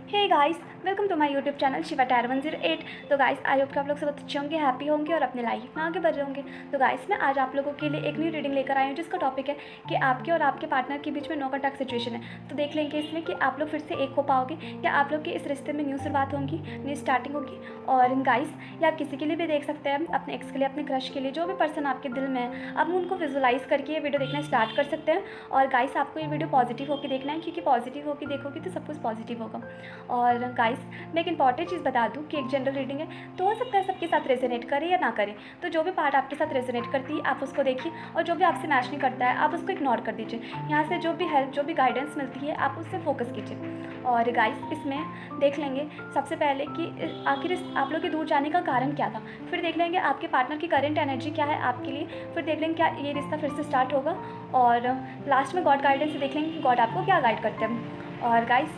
Hey guys, welcome to my YouTube channel Shiva tyre 108। तो guys, I hope कि आप लोग सब अच्छे होंगे, हैप्पी होंगे और अपने लाइफ में आगे बढ़ रहे होंगे। तो गाइस, मैं आज आप लोगों के लिए एक न्यू रीडिंग लेकर आई हूँ जिसका टॉपिक है कि आपके और आपके पार्टनर के बीच में नो कॉन्टैक्ट सिचुएशन है। तो देख लेंगे इसमें कि आप लोग फिर से एक हो पाओगे या आप लोग के इस रिश्ते में न्यू शुरुआत होगी, न्यू स्टार्टिंग होगी। और गाइस, ये आप किसी के लिए भी देख सकते हैं, अपने एक्स के लिए, अपने क्रश के लिए, जो भी पर्सन आपके दिल में है, आप उनको विजुलाइज करके ये वीडियो देखना स्टार्ट कर सकते हैं। और गाइस, आपको ये वीडियो पॉजिटिव होकर देखना है, क्योंकि पॉजिटिव होकर देखोगे तो सब कुछ पॉजिटिव होगा। और गाइस, मैं एक इंपॉर्टेंट चीज़ बता दूं कि एक जनरल रीडिंग है, तो हो सकता है सबके साथ रेजोनेट करे या ना करे। तो जो भी पार्ट आपके साथ रेजोनेट करती है आप उसको देखिए, और जो भी आपसे मैच नहीं करता है आप उसको इग्नोर कर दीजिए। यहाँ से जो भी हेल्प, जो भी गाइडेंस मिलती है आप उससे फोकस कीजिए। और गाइस, इसमें देख लेंगे सबसे पहले कि आखिर आप लोग के दूर जाने का कारण क्या था। फिर देख लेंगे आपके पार्टनर की करंट एनर्जी क्या है आपके लिए। फिर देख लेंगे क्या ये रिश्ता फिर से स्टार्ट होगा। और लास्ट में गॉड गाइडेंस से देख लेंगे कि गॉड आपको क्या गाइड करते हैं। और गाइस,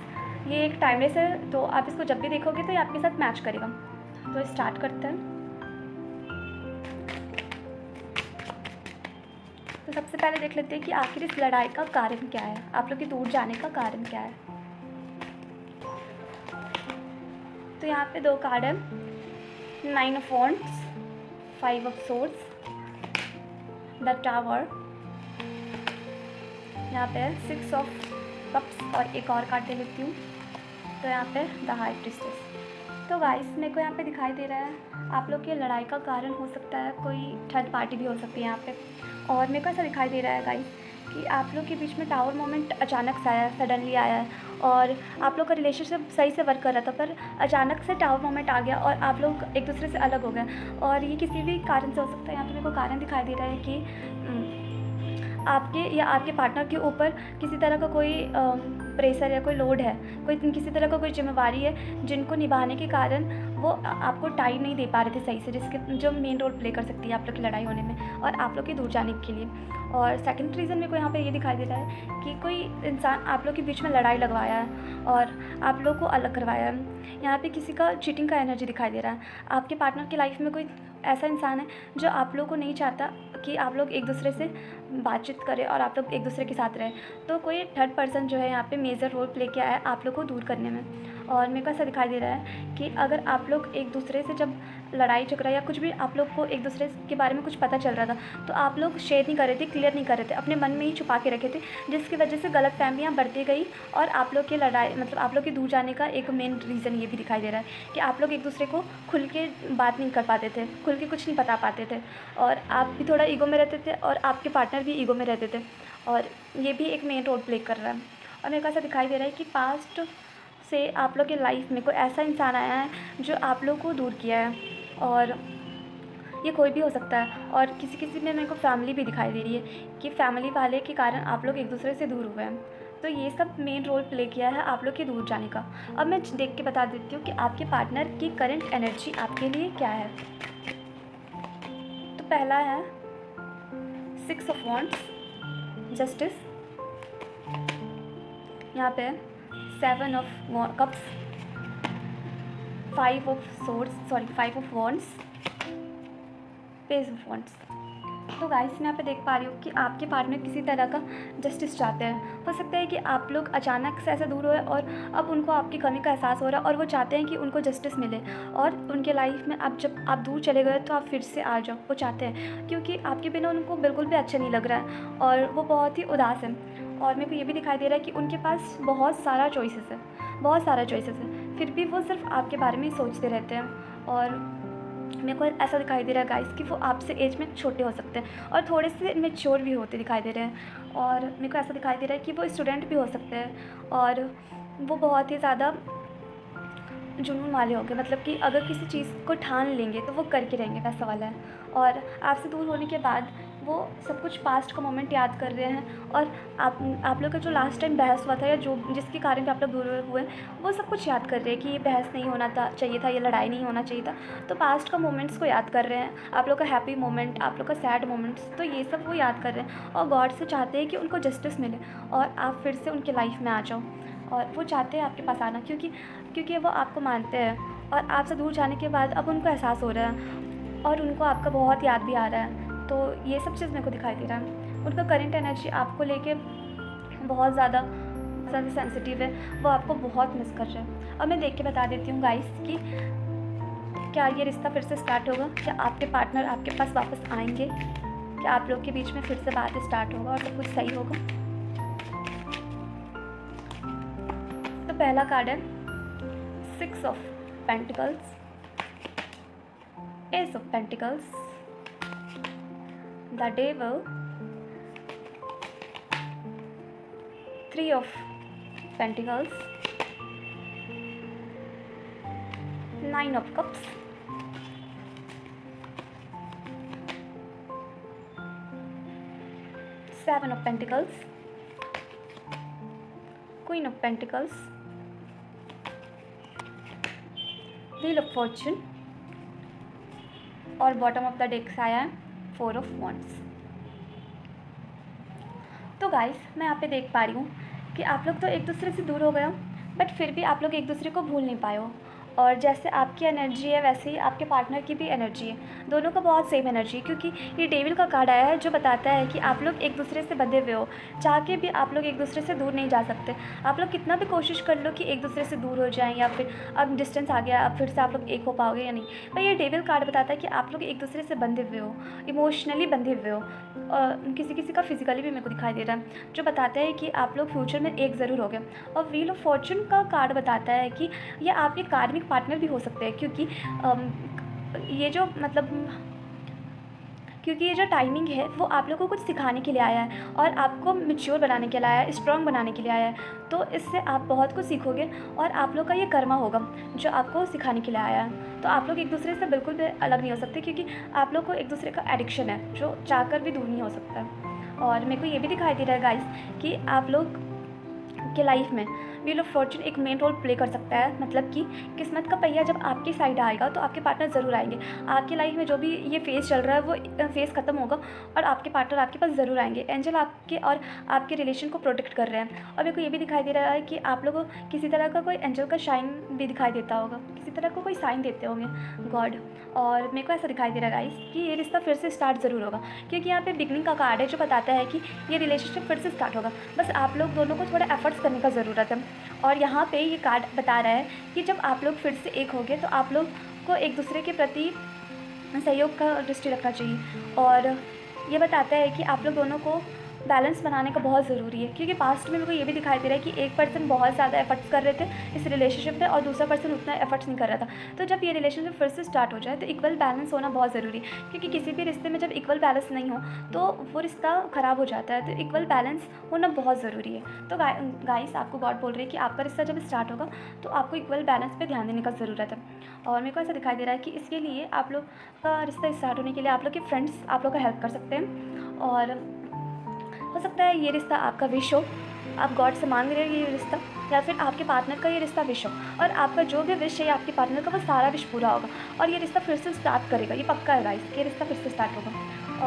ये एक टाइमलेस है, तो आप इसको जब भी देखोगे तो ये आपके साथ मैच करेगा। तो स्टार्ट करते हैं। तो सबसे पहले देख लेते हैं कि आखिर इस लड़ाई का कारण क्या है, आप लोग के दूर जाने का कारण क्या है। तो यहाँ पे दो कार्ड है, 9 of wands, 5 of swords, the tower, यहाँ पे 6 ऑफ कप्स और एक और कार्ड दे लेती हूँ। तो यहाँ पे द हाई प्रीस्टेस। तो गाइस, मेरे को यहाँ पे दिखाई दे रहा है आप लोग की लड़ाई का कारण हो सकता है कोई थर्ड पार्टी भी हो सकती है यहाँ पे। और मेरे को ऐसा दिखाई दे रहा है गाइस कि आप लोग के बीच में टावर मोमेंट अचानक से आया है, सडनली आया है। और आप लोग का रिलेशनशिप सही से वर्क कर रहा था, पर अचानक से टावर मोमेंट आ गया और आप लोग एक दूसरे से अलग हो गए। और ये किसी भी कारण से हो सकता है। यहाँ पे मेरे को कारण दिखाई दे रहा है कि आपके या आपके पार्टनर के ऊपर किसी तरह का कोई प्रेशर या कोई लोड है, कोई किसी तरह का कोई जिम्मेवारी है जिनको निभाने के कारण वो आपको टाइम नहीं दे पा रहे थे सही से, जिसके जो मेन रोल प्ले कर सकती है आप लोग की लड़ाई होने में और आप लोग के दूर जाने के लिए। और सेकंड रीज़न मेरे को यहाँ पे ये दिखाई दे रहा है कि कोई इंसान आप लोग के बीच में लड़ाई लगवाया है और आप लोग को अलग करवाया है। यहाँ पे किसी का चीटिंग का एनर्जी दिखाई दे रहा है। आपके पार्टनर की लाइफ में कोई ऐसा इंसान है जो आप लोग को नहीं चाहता कि आप लोग एक दूसरे से बातचीत करें और आप लोग एक दूसरे के साथ रहें। तो कोई थर्ड पर्सन जो है यहाँ पे मेजर रोल प्ले किया है आप लोग को दूर करने में। और मेरे को ऐसा दिखाई दे रहा है कि अगर आप लोग एक दूसरे से जब लड़ाई झगड़ा या कुछ भी आप लोग को एक दूसरे के बारे में कुछ पता चल रहा था, तो आप लोग शेयर नहीं कर रहे थे, क्लियर नहीं कर रहे थे, अपने मन में ही छुपा के रखे थे, जिसकी वजह से गलत फहमियाँ बढ़ती गई। और आप लोग की लड़ाई, मतलब आप लोग के दूर जाने का एक मेन रीज़न ये भी दिखाई दे रहा है कि आप लोग एक दूसरे को खुल के बात नहीं कर पाते थे, खुल के कुछ नहीं बता पाते थे। और आप भी थोड़ा ईगो में रहते थे और आपके पार्टनर भी ईगो में रहते थे, और ये भी एक मेन रोल प्ले कर रहा है। और मेरे को ऐसा दिखाई दे रहा है कि पास्ट से आप लोग की लाइफ में कोई ऐसा इंसान आया है जो आप लोग को दूर किया है। और ये कोई भी हो सकता है। और किसी किसी में मेरे को फैमिली भी दिखाई दे रही है कि फैमिली वाले के कारण आप लोग एक दूसरे से दूर हुए हैं। तो ये सब मेन रोल प्ले किया है आप लोग के दूर जाने का। अब मैं देख के बता देती हूँ कि आपके पार्टनर की करंट एनर्जी आपके लिए क्या है। तो पहला है 6 ऑफ वॉन्ड्स, जस्टिस, यहाँ पे 7 of cups, 5 of wands, page of wands. तो गाइस, मैं यहाँ पे देख पा रही हूँ कि आपके पार्टनर किसी तरह का जस्टिस चाहते हैं। हो सकता है कि आप लोग अचानक से ऐसे दूर हुए और अब उनको आपकी कमी का एहसास हो रहा है और वो चाहते हैं कि उनको जस्टिस मिले। और उनके लाइफ में अब जब आप दूर चले गए तो आप फिर से आ जाओ, वो चाहते हैं, क्योंकि आपके बिना उनको बिल्कुल भी अच्छा नहीं लग रहा है और वो बहुत ही उदास है। और मेरे को ये भी दिखाई दे रहा है कि उनके पास बहुत सारा चॉइसेस है, फिर भी वो सिर्फ आपके बारे में ही सोचते रहते हैं। और मेरे को ऐसा दिखाई दे रहा है गाइस कि वो आपसे एज में छोटे हो सकते हैं और थोड़े से मैच्योर भी होते दिखाई दे रहे हैं। और मेरे को ऐसा दिखाई दे रहा है कि वो स्टूडेंट भी हो सकते हैं और वो बहुत ही ज़्यादा जुनून वाले होंगे, मतलब कि अगर किसी चीज़ को ठान लेंगे तो वो करके रहेंगे, वैसा वाला है। और आपसे दूर होने के बाद वो सब कुछ पास्ट का मोमेंट याद कर रहे हैं और आप लोग का जो लास्ट टाइम बहस हुआ था या जो जिसके कारण भी आप लोग दूर हुए वो सब कुछ याद कर रहे हैं कि ये बहस नहीं होना चाहिए था, ये लड़ाई नहीं होना चाहिए था। तो पास्ट का मोमेंट्स को याद कर रहे हैं, आप लोग का हैप्पी मोमेंट, आप लोग का सैड मोमेंट्स, तो ये सब वो याद कर रहे हैं और गॉड से चाहते हैं कि उनको जस्टिस मिले और आप फिर से उनकी लाइफ में आ जाओ। और वो चाहते हैं आपके पास आना, क्योंकि वो आपको मानते हैं और आपसे दूर जाने के बाद अब उनको एहसास हो रहा है और उनको आपका बहुत याद भी आ रहा है। तो ये सब चीज़ मेरे को दिखाई दे रहा है। उनका करंट एनर्जी आपको लेके बहुत ज़्यादा ज़्यादा सेंसिटिव है, वो आपको बहुत मिस कर रहा है। अब मैं देख के बता देती हूँ गाइस कि क्या ये रिश्ता फिर से स्टार्ट होगा, क्या आपके पार्टनर आपके पास वापस आएंगे, क्या आप लोग के बीच में फिर से बात स्टार्ट होगा और सब कुछ सही होगा। तो पहला कार्ड है 6 of pentacles, S of pentacles, the devil, 3 of pentacles, 9 of cups, 7 of Pentacles, Queen of Pentacles, Wheel of Fortune और बॉटम ऑफ द डेक आया है 4 of Wands। तो गाइस मैं यहाँ पे देख पा रही हूँ कि आप लोग तो एक दूसरे से दूर हो गए हो, बट फिर भी आप लोग एक दूसरे को भूल नहीं पाए हो। और जैसे आपकी एनर्जी है वैसे ही आपके पार्टनर की भी एनर्जी है, दोनों का बहुत सेम एनर्जी है, क्योंकि ये डेविल का कार्ड आया है जो बताता है कि आप लोग एक दूसरे से बंधे हुए हो, चाह के भी आप लोग एक दूसरे से दूर नहीं जा सकते। आप लोग कितना भी कोशिश कर लो कि एक दूसरे से दूर हो जाएं या फिर अब डिस्टेंस आ गया, अब फिर से आप लोग एक हो पाओगे या नहीं, पर ये डेविल कार्ड बताता है कि आप लोग एक दूसरे से बंधे हुए हो, इमोशनली बंधे हुए हो, और किसी किसी का फिजिकली भी मेरे को दिखाई दे रहा है, जो बताता है कि आप लोग फ्यूचर में एक ज़रूर हो गए। और व्हील ऑफ फॉर्चून का कार्ड बताता है कि ये आपके कार्मिक पार्टनर भी हो सकते हैं, क्योंकि ये जो टाइमिंग है वो आप लोगों को कुछ सिखाने के लिए आया है और आपको मैच्योर बनाने के लिए आया है, स्ट्रॉन्ग बनाने के लिए आया है। तो इससे आप बहुत कुछ सीखोगे और आप लोग का ये कर्मा होगा जो आपको सिखाने के लिए आया है। तो आप लोग एक दूसरे से बिल्कुल भी अलग नहीं हो सकते, क्योंकि आप लोग को एक दूसरे का एडिक्शन है जो चाहकर भी दूर नहीं हो सकता। और मेरे को ये भी दिखाई दे रहा है गाइस कि आप लोग के लाइफ में व्हील ऑफ फॉर्चून एक मेन रोल प्ले कर सकता है। मतलब कि किस्मत का पहिया जब आपकी साइड आएगा तो आपके पार्टनर ज़रूर आएंगे। आपकी लाइफ में जो भी ये फेज़ चल रहा है वो फेज़ ख़त्म होगा और आपके पार्टनर आपके पास ज़रूर आएंगे। एंजल आपके और आपके रिलेशन को प्रोटेक्ट कर रहे हैं। और मेरे को ये भी दिखाई दे रहा है कि आप लोगों को किसी तरह का कोई एंजल का शाइन भी दिखाई देता होगा, किसी तरह का कोई साइन देते होंगे गॉड। और मेरे को ऐसा दिखाई दे रहा है गाइस कि ये रिश्ता फिर से स्टार्ट ज़रूर होगा, क्योंकि यहाँ पे बिगनिंग का कार्ड है जो बताता है कि ये रिलेशनशिप फिर से स्टार्ट होगा। बस आप लोग दोनों को थोड़ा एफर्ट्स करने का ज़रूरत है। और यहाँ पे ये कार्ड बता रहा है कि जब आप लोग फिर से एक होंगे तो आप लोग को एक दूसरे के प्रति सहयोग का दृष्टि रखना चाहिए। और ये बताता है कि आप लोग दोनों को बैलेंस बनाने का बहुत ज़रूरी है, क्योंकि पास्ट में मेरे को ये भी दिखाई दे रहा है कि एक पर्सन बहुत ज़्यादा एफर्ट्स कर रहे थे इस रिलेशनशिप में और दूसरा पर्सन उतना एफर्ट्स नहीं कर रहा था। तो जब ये रिलेशनशिप फिर से स्टार्ट हो जाए तो इक्वल बैलेंस होना बहुत ज़रूरी है, क्योंकि किसी भी रिश्ते में जब इक्वल बैलेंस नहीं हो तो वो रिश्ता ख़राब हो जाता है। तो इक्वल बैलेंस होना बहुत ज़रूरी है। तो गाइस आपको गॉड बोल रहे हैं कि आपका रिश्ता जब स्टार्ट होगा तो आपको इक्वल बैलेंस पर ध्यान देने का ज़रूरत है। और मेरे को ऐसा दिखाई दे रहा है कि इसके लिए आप लोग का रिश्ता स्टार्ट होने के लिए आप लोग के फ्रेंड्स आप लोग का हेल्प कर सकते हैं। और हो सकता है ये रिश्ता आपका विश हो, आप गॉड से मांग रहे हो ये रिश्ता, या फिर आपके पार्टनर का ये रिश्ता विश हो और आपका जो भी विश है आपके पार्टनर का वो सारा विश पूरा होगा और ये रिश्ता फिर से स्टार्ट करेगा। ये पक्का है गाइस, ये रिश्ता फिर से स्टार्ट होगा।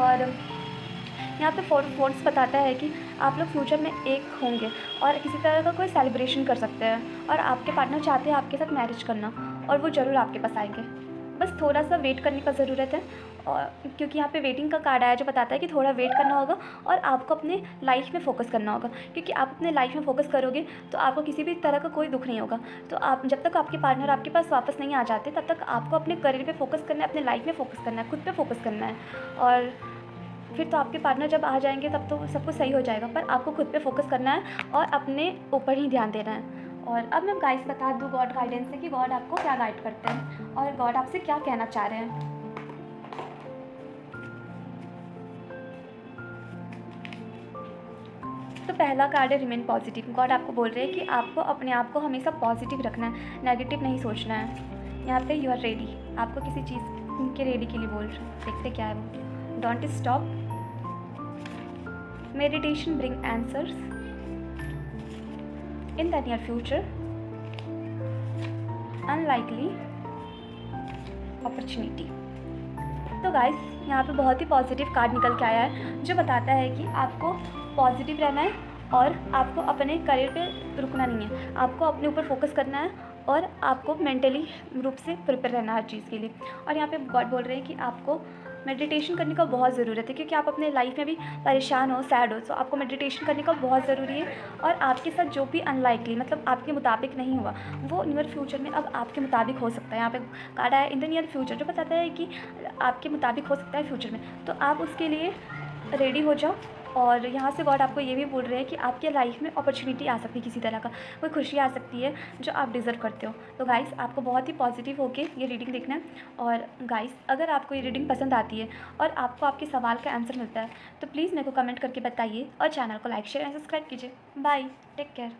और यहाँ पे फोर्स बताता है कि आप लोग फ्यूचर में एक होंगे और किसी तरह का कोई सेलिब्रेशन कर सकते हैं और आपके पार्टनर चाहते हैं आपके साथ मैरिज करना और वो ज़रूर आपके पास आएंगे। बस थोड़ा सा वेट करने का ज़रूरत है। और क्योंकि यहाँ पे वेटिंग का कार्ड आया जो बताता है कि थोड़ा वेट करना होगा और आपको अपने लाइफ में फ़ोकस करना होगा, क्योंकि आप अपने लाइफ में फ़ोकस करोगे तो आपको किसी भी तरह का कोई दुख नहीं होगा। तो आप जब तक आपके पार्टनर आपके पास वापस नहीं आ जाते तब तक आपको अपने करियर पे फोकस करना है, अपने लाइफ में फ़ोकस करना है, खुद पे फोकस करना है। और फिर तो आपके पार्टनर जब आ जाएंगे तब तो सब कुछ सही हो जाएगा, पर आपको खुद पे फोकस करना है और अपने ऊपर ही ध्यान देना है। और अब मैं गाइस बता दूँ गॉड गाइडेंस से कि गॉड आपको क्या गाइड करते हैं और गॉड आपसे क्या कहना चाह रहे हैं। तो पहला कार्ड है रिमेन पॉजिटिव। गॉड आपको बोल रहे हैं कि आपको अपने आप को हमेशा पॉजिटिव रखना है, नेगेटिव नहीं सोचना है। यहाँ पे यू आर रेडी, आपको किसी चीज़ के रेडी के लिए बोल रहे हैं। देखते क्या है वो। Don't stop, meditation bring answers in the near future, unlikely opportunity। तो गाइस यहाँ पे बहुत ही पॉजिटिव कार्ड निकल के आया है जो बताता है कि आपको पॉजिटिव रहना है और आपको अपने करियर पे रुकना नहीं है, आपको अपने ऊपर फोकस करना है और आपको मेंटली रूप से प्रिपेयर रहना है हर चीज़ के लिए। और यहाँ पे गॉड बोल रहे हैं कि आपको मेडिटेशन करने का बहुत ज़रूरत है, क्योंकि आप अपने लाइफ में भी परेशान हो, सैड हो, तो आपको मेडिटेशन करने का बहुत ज़रूरी है। और आपके साथ जो भी अनलाइकली, मतलब आपके मुताबिक नहीं हुआ, वो नियर फ्यूचर में अब आपके मुताबिक हो सकता है। यहाँ पे कार्ड आया इन द नियर फ्यूचर, जो बताता है कि आपके मुताबिक हो सकता है फ्यूचर में। तो आप उसके लिए रेडी हो जाओ। और यहाँ से गॉड आपको ये भी बोल रहे हैं कि आपके लाइफ में अपॉर्चुनिटी आ सकती है, किसी तरह का कोई खुशी आ सकती है जो आप डिज़र्व करते हो। तो गाइस, आपको बहुत ही पॉजिटिव होके ये रीडिंग देखना है। और गाइस, अगर आपको ये रीडिंग पसंद आती है और आपको आपके सवाल का आंसर मिलता है, तो प्लीज़ मेरे को कमेंट करके बताइए और चैनल को लाइक शेयर एंड सब्सक्राइब कीजिए। Bye, take care.